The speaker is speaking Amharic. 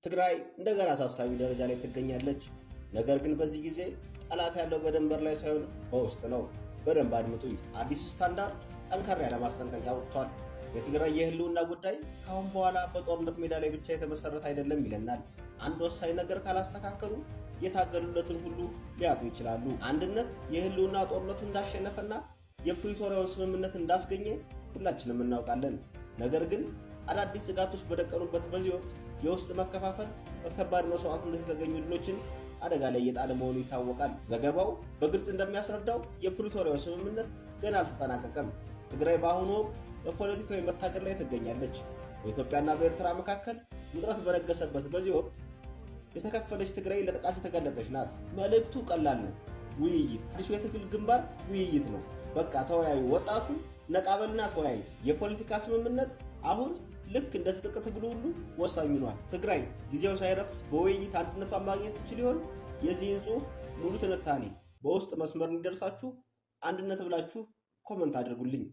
ትግራይ እንደገና አሳሳቢ ደረጃ ላይ ትገኛለች። ነገር ግን በዚህ ጊዜ ጠላት ያለው በድንበር ላይ ሳይሆን በውስጥ ነው። በደንብ አድምጡኝ። አዲስ ስታንዳርድ ጠንከር ያለ ማስጠንቀቂያ ወጥቷል። የትግራይ የህልውና ጉዳይ ካሁን በኋላ በጦርነት ሜዳ ላይ ብቻ የተመሰረተ አይደለም ይለናል። አንድ ወሳኝ ነገር ካላስተካከሉ የታገሉለትን ሁሉ ሊያጡ ይችላሉ። አንድነት የህልውና ጦርነቱ እንዳሸነፈና የፕሪቶሪያውን ስምምነት እንዳስገኘ ሁላችንም እናውቃለን። ነገር ግን አዳዲስ ስጋቶች በደቀኑበት በዚህ ወቅት የውስጥ መከፋፈል በከባድ መስዋዕትነት የተገኙ ድሎችን አደጋ ላይ እየጣለ መሆኑ ይታወቃል። ዘገባው በግልጽ እንደሚያስረዳው የፕሪቶሪያው ስምምነት ገና አልተጠናቀቀም። ትግራይ በአሁኑ ወቅት በፖለቲካዊ መታገል ላይ ትገኛለች። በኢትዮጵያና በኤርትራ መካከል ውጥረት በነገሰበት በዚህ ወቅት የተከፈለች ትግራይ ለጥቃት የተጋለጠች ናት። መልእክቱ ቀላል ነው። ውይይት። አዲሱ የትግል ግንባር ውይይት ነው። በቃ ተወያዩ። ወጣቱ ነቃበልና ተወያዩ። የፖለቲካ ስምምነት አሁን ልክ እንደ ትጥቅ ትግሉ ሁሉ ወሳኝ ሆኗል። ትግራይ ጊዜው ሳይረፍ በውይይት አንድነቷን ማግኘት ትችል ይሆን? የዚህን ጽሑፍ ሙሉ ትንታኔ በውስጥ መስመር እንዲደርሳችሁ አንድነት ብላችሁ ኮመንት አድርጉልኝ።